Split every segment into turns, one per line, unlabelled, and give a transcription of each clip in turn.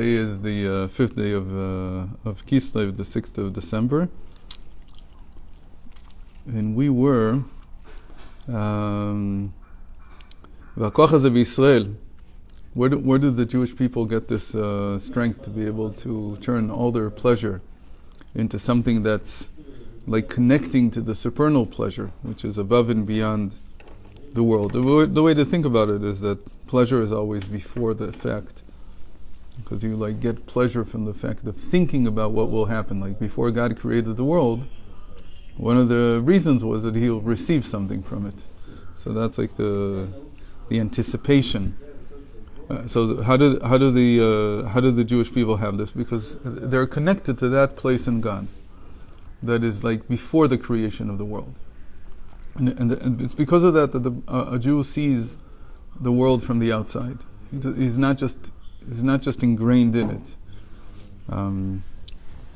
Today is the fifth day of Kislev, the 6th of December. And we were V'akoch hazeh b'Yisrael. Where do the Jewish people get this strength to be able to turn all their pleasure into something that's like connecting to the supernal pleasure, which is above and beyond the world? The way to think about it is that pleasure is always before the fact, because you like get pleasure from the fact of thinking about what will happen. Like before God created the world, one of the reasons was that He'll receive something from it. So that's like the anticipation. So how do the Jewish people have this? Because they're connected to that place in God that is like before the creation of the world, and it's because of that a Jew sees the world from the outside. He's not just ingrained in it.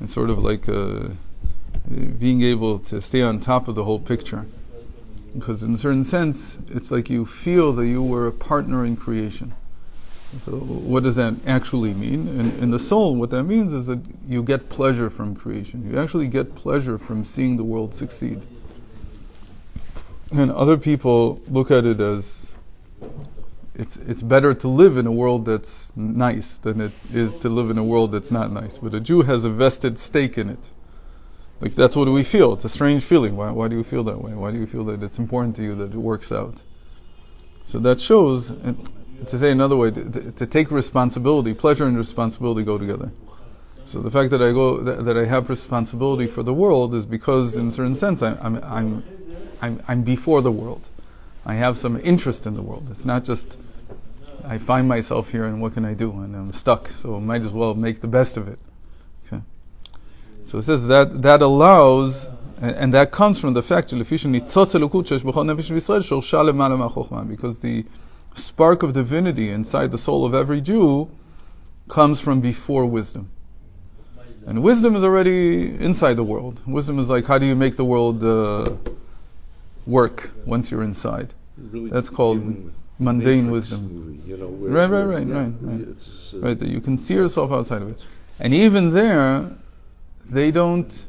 It's sort of like being able to stay on top of the whole picture, because in a certain sense it's like you feel that you were a partner in creation. So what does that actually mean? In the soul, what that means is that you get pleasure from creation. You actually get pleasure from seeing the world succeed. And other people look at it as it's better to live in a world that's nice than it is to live in a world that's not nice. But a Jew has a vested stake in it. Like that's what we feel. It's a strange feeling. Why do you feel that way? Why do you feel that it's important to you that it works out? So that shows, to say another way, to take responsibility. Pleasure and responsibility go together. So the fact that I have responsibility for the world is because, in a certain sense, I'm before the world. I have some interest in the world. It's not just I find myself here and what can I do, and I'm stuck. So I might as well make the best of it. Okay. So it says that allows, and that comes from the fact because the spark of divinity inside the soul of every Jew comes from before wisdom. And wisdom is already inside the world. Wisdom is like, how do you make the world work once you're inside? Really, that's called mundane wisdom. Right. Right, that you can see yourself outside of it. And even there, they don't...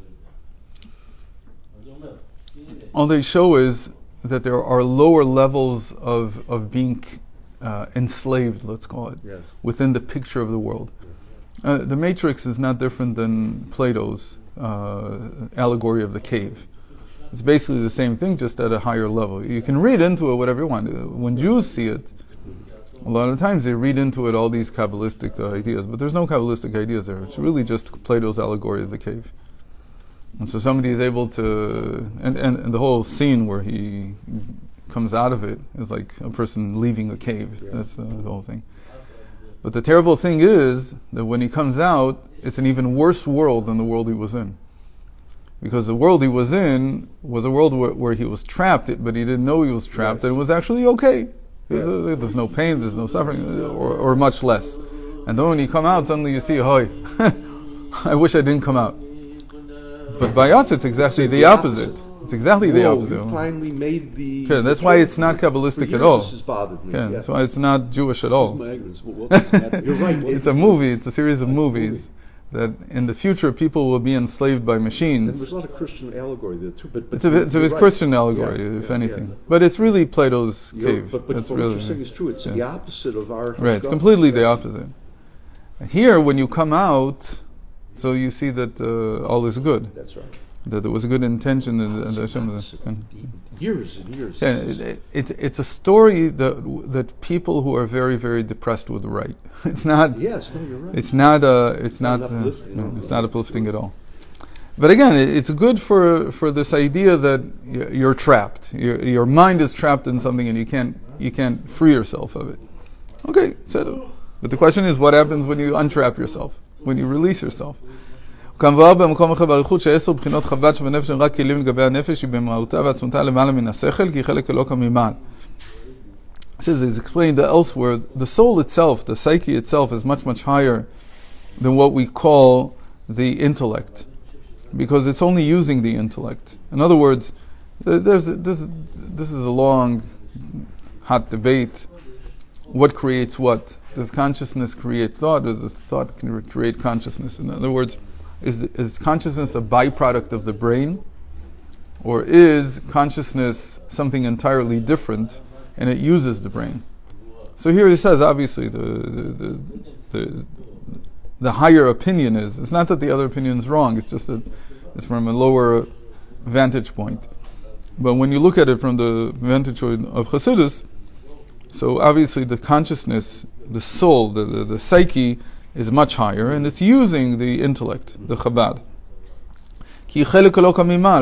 All they show is that there are lower levels of being enslaved, let's call it, yes, within the picture of the world. The Matrix is not different than Plato's Allegory of the Cave. It's basically the same thing, just at a higher level. You can read into it whatever you want. When Jews see it, a lot of times they read into it all these Kabbalistic ideas, but there's no Kabbalistic ideas there. It's really just Plato's Allegory of the Cave. And so somebody is able to, and the whole scene where he comes out of it is like a person leaving a cave. Yeah. That's the whole thing. But the terrible thing is that when he comes out, it's an even worse world than the world he was in. Because the world he was in was a world where he was trapped, but he didn't know he was trapped, and it was actually okay. There's no pain, there's no suffering, or much less. And then when you come out, suddenly you see, hoy, I wish I didn't come out. But by us, it's exactly the opposite. It's exactly the opposite.
You finally made the...
Okay, that's why it's not Kabbalistic at all.
This has bothered me.
Okay, that's why it's not Jewish at all.
You're right.
It's a movie. It's a series of movies that in the future people will be enslaved by machines.
And there's a lot of Christian allegory there too. But
it's a Christian allegory, if anything. But it's really Plato's cave.
But
that's
what
really,
you're saying is true. It's the opposite of our...
Right, it's completely the opposite. Here, when you come out, so you see that all is good.
That's right.
That there was a good intention and
years and years.
Yeah, it's a story that people who are very, very depressed would write. It's not.
Yes, no, you're right.
It's not uplifting at all. But again, it's good for this idea that you're trapped. Your mind is trapped in something, and you can't free yourself of it. Okay, settled. But the question is, what happens when you untrap yourself? When you release yourself? כמבואר במקום אחר באריכות ש10 בחינות חב"ד שבנפש הן רק כלים לגבי הנפש היא במהותה ועצמותה למעלה מן השכל כי חלק אלוקה ממעל. It says, it's explained elsewhere, the soul itself, the psyche itself is much, much higher than what we call the intellect, because it's only using the intellect. In other words, this is a long, hot debate. What creates what? does consciousness create thought, or does thought can create consciousness? In other words, is consciousness a byproduct of the brain, or is consciousness something entirely different and it uses the brain? So here he says, obviously, the higher opinion is, it's not that the other opinion is wrong, it's just that it's from a lower vantage point. But when you look at it from the vantage point of Chassidus, so obviously the consciousness, the soul, the psyche is much higher, and it's using the intellect, the Chabad.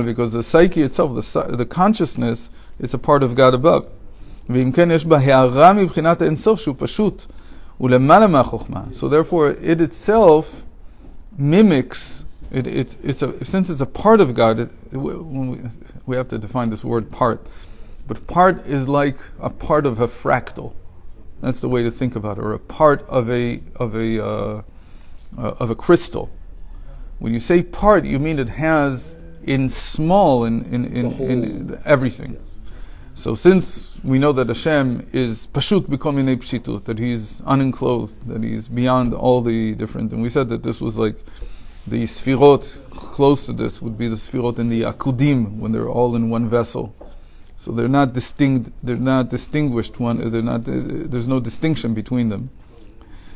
Because the psyche itself, the consciousness, is a part of God above. So therefore it itself mimics, since it's a part of God, we have to define this word part. But part is like a part of a fractal. That's the way to think about it, or a part of a crystal. When you say part, you mean it has in small in everything. So since we know that Hashem is pashut b'kol minei pshitut, that He's unenclosed, that He's beyond all the different, and we said that this was like the sfirot close to this would be the sfirot in the akudim, when they're all in one vessel. So they're not distinct. They're not distinguished. There's no distinction between them.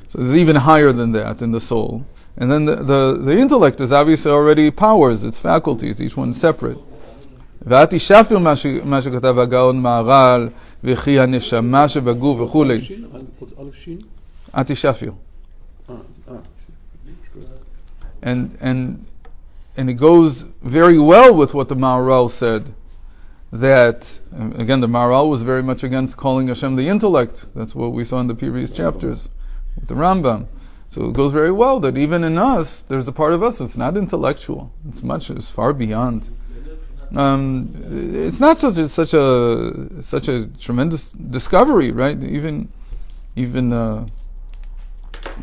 So there's even higher than that in the soul. And then the intellect is obviously already powers, its faculties, each one separate. ואתי שפיר מה שכתב הגאון מהר"ל וכי הנשמה שבגוף וכולי. אתי שפיר. And it goes very well with what the Maharal said, that, again, the Maharal was very much against calling Hashem the intellect. That's what we saw in the previous chapters with the Rambam. So it goes very well that even in us, there's a part of us that's not intellectual. It's far beyond. It's not such a tremendous discovery, right? Even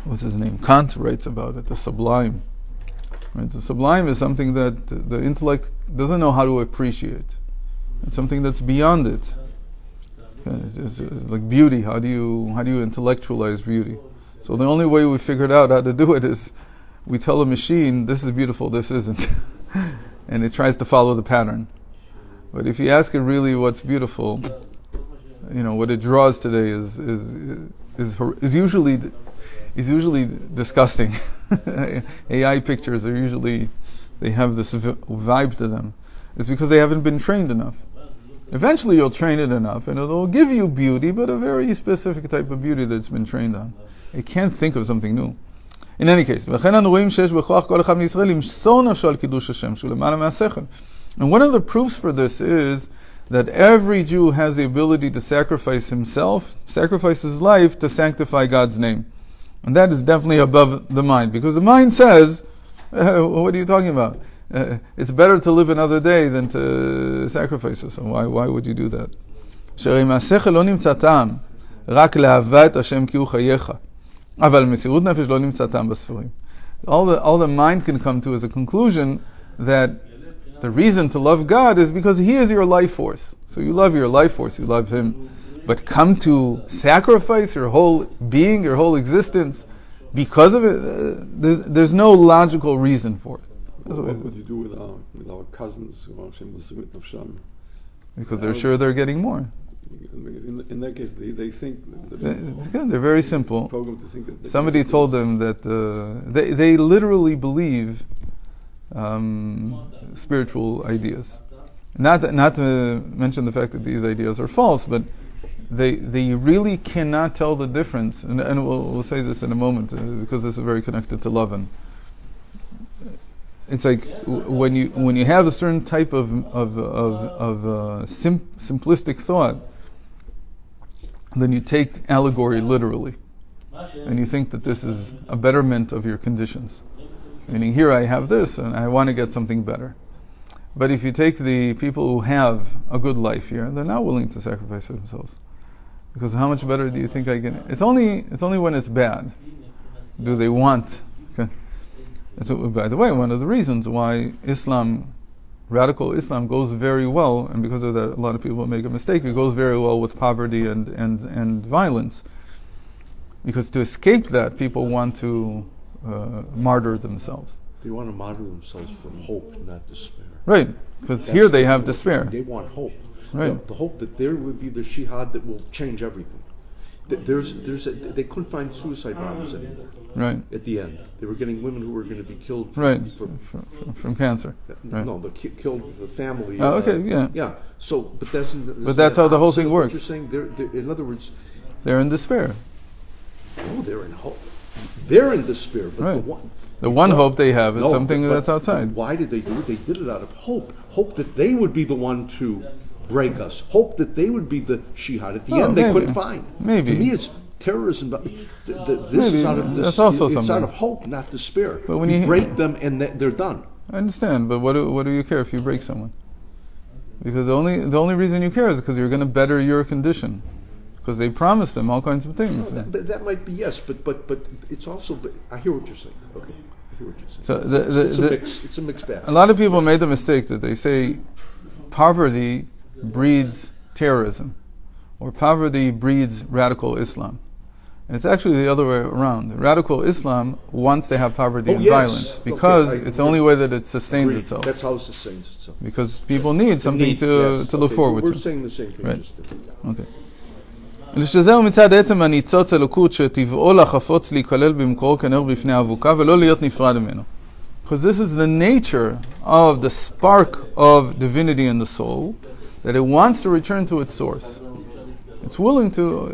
what's his name? Kant writes about it, the sublime. Right? The sublime is something that the intellect doesn't know how to appreciate. It's something that's beyond it. It's like beauty. How do you intellectualize beauty? So the only way we figured out how to do it is we tell a machine, this is beautiful, this isn't. And it tries to follow the pattern. But if you ask it really what's beautiful, what it draws today is usually disgusting. AI pictures are usually, they have this vibe to them. It's because they haven't been trained enough. Eventually you'll train it enough and it'll give you beauty, but a very specific type of beauty that's been trained on. It can't think of something new. In any case, and one of the proofs for this is that every Jew has the ability to sacrifice himself, sacrifice his life to sanctify God's name. And that is definitely above the mind, because the mind says, what are you talking about? It's better to live another day than to sacrifice it. So why would you do that? All the mind can come to is a conclusion that the reason to love God is because He is your life force. So you love your life force, you love Him. But come to sacrifice your whole being, your whole existence, because of it, there's no logical reason for it.
What would you do with our cousins who are
because they're sure they're getting more.
In that case, they think
they're very simple. Somebody told them that they literally believe spiritual ideas. Not to mention the fact that these ideas are false, but they really cannot tell the difference. And we'll say this in a moment because this is very connected to Laban. It's like when you have a certain type of simplistic thought, then you take allegory literally, and you think that this is a betterment of your conditions. Meaning, here I have this, and I want to get something better. But if you take the people who have a good life here, they're not willing to sacrifice themselves, because how much better do you think I can? It's only when it's bad do they want. Okay. So, by the way, one of the reasons why radical Islam goes very well, and because of that a lot of people make a mistake, it goes very well with poverty and violence. Because to escape that, people want to martyr themselves.
They want to martyr themselves from hope, not despair.
Right, because here they have despair.
They want hope.
Right.
The hope that there would be the shihad that will change everything. They couldn't find suicide bombers anymore.
Right.
At the end, they were getting women who were going to be killed
from cancer. Right.
No, they killed the family.
Oh, okay, yeah.
Yeah. So, but
that's how the whole thing works.
You're saying they're, in other words,
they're in despair.
Oh, they're in hope. They're in despair. But
right. The one hope they have is something that's outside.
Why did they do it? They did it out of hope. Hope that they would be the one to break us. Hope that they would be the shihad. At the end, they couldn't find.
Maybe.
To me, it's terrorism. But this
maybe.
is out of this.
That's also
it's
something.
out of hope, not despair.
But when
you break them, and they're done.
I understand, but what do you care if you break someone? Because the only reason you care is because you're going to better your condition. Because they promised them all kinds of things.
No, that might be yes, but it's also. But I hear what you're saying. Okay, I hear what you're saying.
So
it's a mixed bag.
A lot of people made the mistake that they say poverty breeds terrorism, or poverty breeds radical Islam. And it's actually the other way around. Radical Islam wants to have poverty and violence because it's the only way that it sustains itself.
That's how it sustains itself.
Because people need something to look forward to.
We're saying the same thing.
Right.
Just
okay. לשזהו מצד עצם הניצוץ אלוקות שטבעו לחפוץ להיכלל במקורו כנר בפני אבוקה ולא להיות נפרד ממנו. Because this is the nature of the spark of divinity in the soul, that it wants to return to its source. It's willing to,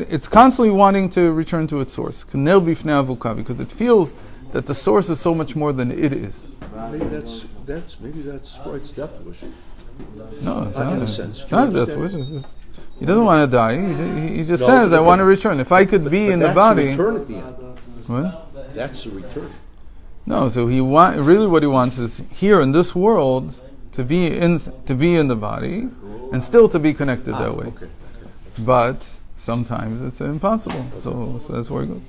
it's constantly wanting to return to its source. K'ner b'fnei avuka, because it feels that the source is so much more than it is.
Maybe that's Freud's death wish.
No, it's not.
In a sense.
It's not a death wish. He doesn't want to die. He just says, I want to return. If I could be in the body.
That's the return at the end.
What?
That's the return.
No, so really what he wants is here in this world to be in the body and still to be connected that way.
Okay.
But sometimes it's impossible. So that's where he goes.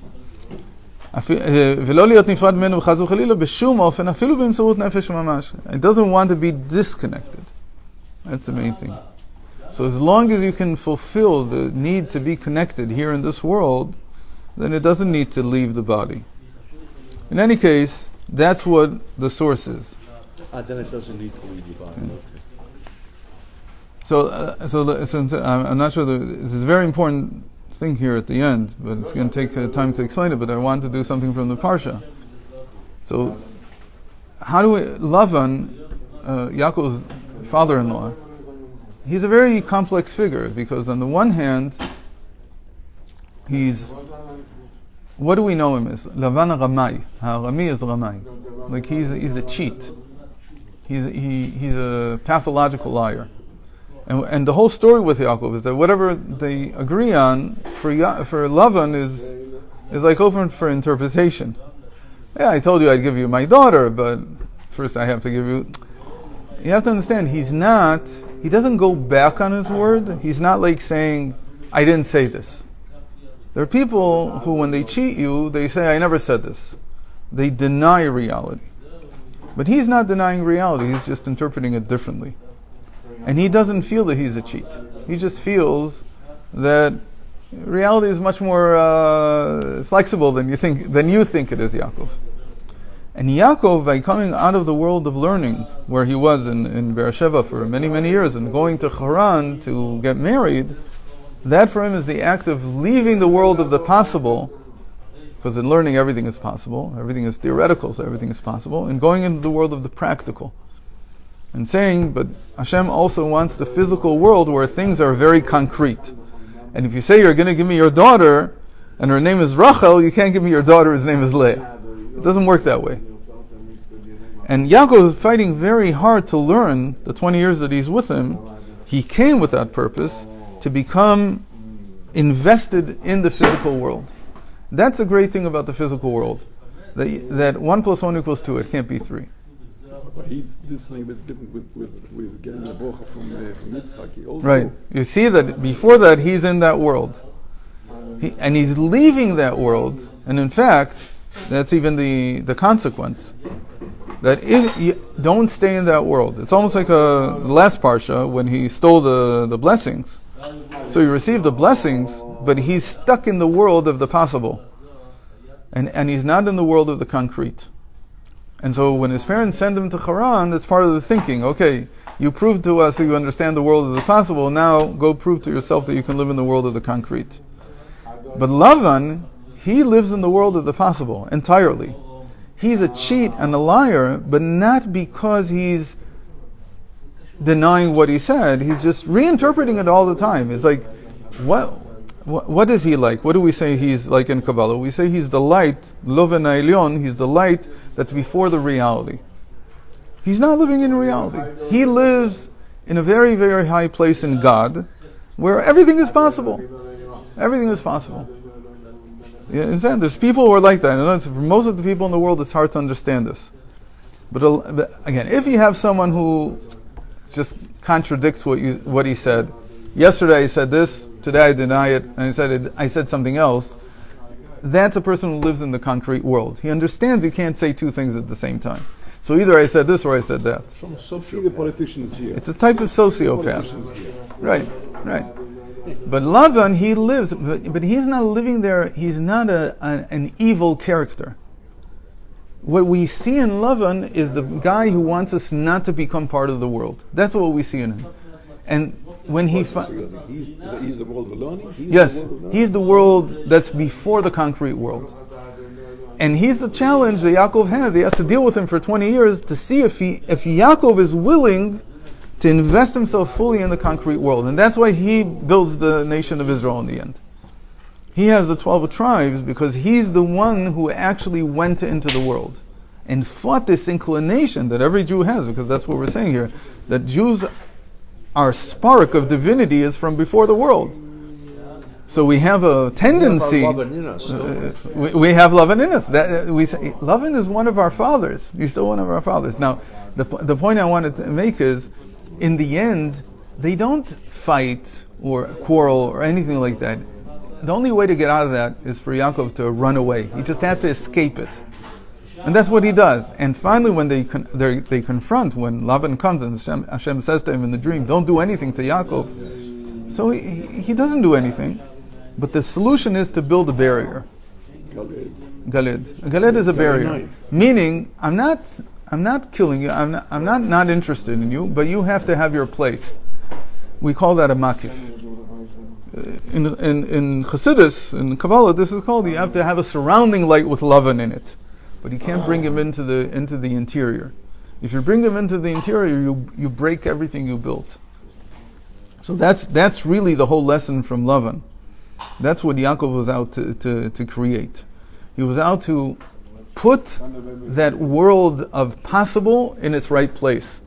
ולא להיות נפרד ממנו וחס וחלילה בשום אופן, אפילו במסירות נפש ממש. It doesn't want to be disconnected. That's the main thing. So as long as you can fulfill the need to be connected here in this world, then it doesn't need to leave the body. In any case, that's what the source is.
Then it doesn't need to leave the body.
Okay. So I'm not sure. This is a very important thing here at the end, but it's going to take time to explain it. But I want to do something from the parsha. So, how do Laban, Yaakov's father-in-law? He's a very complex figure because on the one hand, what do we know him as? Laban Ramai. Rami is Ramai. Like he's a cheat. He's a pathological liar. And the whole story with Yaakov is that whatever they agree on for Laban is like open for interpretation. Yeah, I told you I'd give you my daughter, but first I have to give you. You have to understand, he doesn't go back on his word. He's not like saying, I didn't say this. There are people who, when they cheat you, they say, I never said this. They deny reality. But he's not denying reality, he's just interpreting it differently. And he doesn't feel that he's a cheat. He just feels that reality is much more flexible than you think it is, Yaakov. And Yaakov, by coming out of the world of learning, where he was in Beersheba for many, many years, and going to Haran to get married, that for him is the act of leaving the world of the possible, because in learning everything is possible, everything is theoretical, so everything is possible, and going into the world of the practical. And saying, but Hashem also wants the physical world where things are very concrete. And if you say you're going to give me your daughter, and her name is Rachel, you can't give me your daughter, his name is Leah. It doesn't work that way. And Yaakov is fighting very hard to learn the 20 years that he's with him. He came with that purpose to become invested in the physical world. That's the great thing about the physical world. That 1 + 1 = 2. It can't be 3.
But he's this thing with getting the brocha from Yitzchak.
Right. You see that before that he's in that world. And he's leaving that world. And in fact, that's even the consequence. That you don't stay in that world. It's almost like the last parsha when he stole the blessings. So he received the blessings, but he's stuck in the world of the possible. And he's not in the world of the concrete. And so when his parents send him to Haran, that's part of the thinking. Okay, you proved to us that you understand the world of the possible, now go prove to yourself that you can live in the world of the concrete. But Laban, he lives in the world of the possible entirely. He's a cheat and a liar, but not because he's denying what he said. He's just reinterpreting it all the time. It's like, what is he like? What do we say he's like in Kabbalah? We say he's the light, Loven Elyon, he's the light that's before the reality. He's not living in reality. He lives in a very, very high place in God, where everything is possible. Everything is possible. You understand? There's people who are like that. And for most of the people in the world, it's hard to understand this. But again, if you have someone who just contradicts what he said, yesterday I said this, today I deny it, and I said something else, that's a person who lives in the concrete world. He understands you can't say two things at the same time. So either I said this or I said that.
See the politicians here.
It's a type of sociopath. Right. But Laban, he lives, but he's not living there, he's not an evil character. What we see in Laban is the guy who wants us not to become part of the world. That's what we see in him. And when he's
the world of learning?
He's the world that's before the concrete world. And he's the challenge that Yaakov has. He has to deal with him for 20 years to see if Yaakov is willing to invest himself fully in the concrete world. And that's why he builds the nation of Israel in the end. He has the 12 tribes because he's the one who actually went into the world and fought this inclination that every Jew has, because that's what we're saying here, that Jews, our spark of divinity is from before the world. So we have a tendency. We have Laban in us. We say Laban is one of our fathers. He's still one of our fathers. Now, the point I wanted to make is, in the end, they don't fight or quarrel or anything like that. The only way to get out of that is for Yaakov to run away. He just has to escape it, and that's what he does. And finally, when they confront, when Laban comes and Hashem says to him in the dream, "Don't do anything to Yaakov," so he doesn't do anything. But the solution is to build a barrier. Galed. Galed is a barrier, meaning I'm not killing you. I'm not interested in you, but you have to have your place. We call that a makif. In Chassidus, in Kabbalah, this is called, you have to have a surrounding light with Laban in it, but you can't bring him into the interior. If you bring him into the interior, you break everything you built. So that's really the whole lesson from Laban. That's what Yaakov was out to create. He was out to put that world of possible in its right place.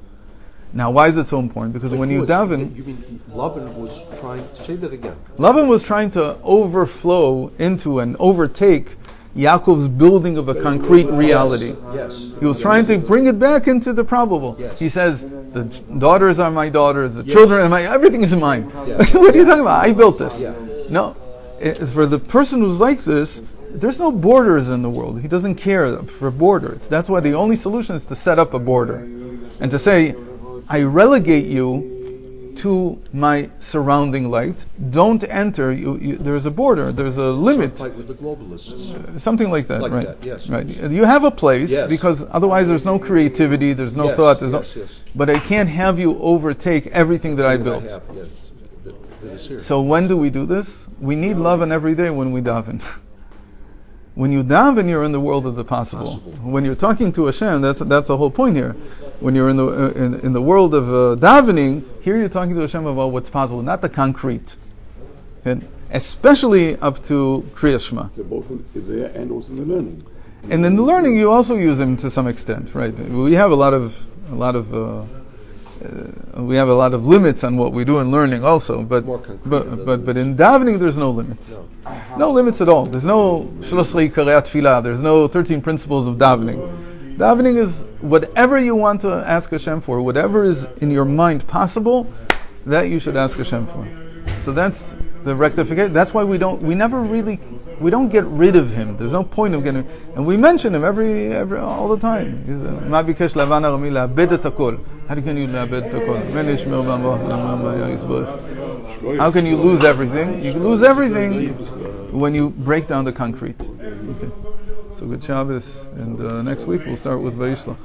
Now, why is it so important? Because when you daven...
You mean Laban was trying... Say that again.
Laban was trying to overflow into and overtake Yaakov's building of a concrete reality.
Yes.
He was trying to bring it back into the probable.
Yes.
He says, the daughters are my daughters, the children are everything is mine.
Yes.
What are you talking about? I built this.
Yeah.
No. For the person who's like this, there's no borders in the world. He doesn't care for borders. That's why the only solution is to set up a border and to say, I relegate you to my surrounding light. Don't enter. There's a border. There's a limit.
Fight with the globalists.
Something like that, right?
That, yes.
Right. You have a place, because otherwise there's no creativity, there's no thought. But I can't have you overtake everything that I built. So when do we do this? We need Laban every day when we daven. When you daven, you're in the world of the possible. When you're talking to Hashem, that's the whole point here. When you're in the world of davening, here you're talking to Hashem about what's possible, not the concrete. Okay? Especially up to Kriyas Shema.
So both there and also in the learning.
And in the learning, you also use him to some extent, right? We have a lot of limits on what we do in learning also, but in davening there's no limits. No limits at all. There's no Shlosh Karei Tefillah. There's no 13 principles of davening. Davening is whatever you want to ask Hashem for, whatever is in your mind possible, that you should ask Hashem for. So that's the rectification. That's why we don't get rid of him. There's no point of getting, and we mention him every all the time. Ma bikesh Laban arami la'abed et hakol. How can you la'abed et hakol? Men yishmer v'amrah l'mam v'yisborach. How can you lose everything? You can lose everything when you break down the concrete. Okay. So good Shabbos, and next week we'll start with Vayishlach.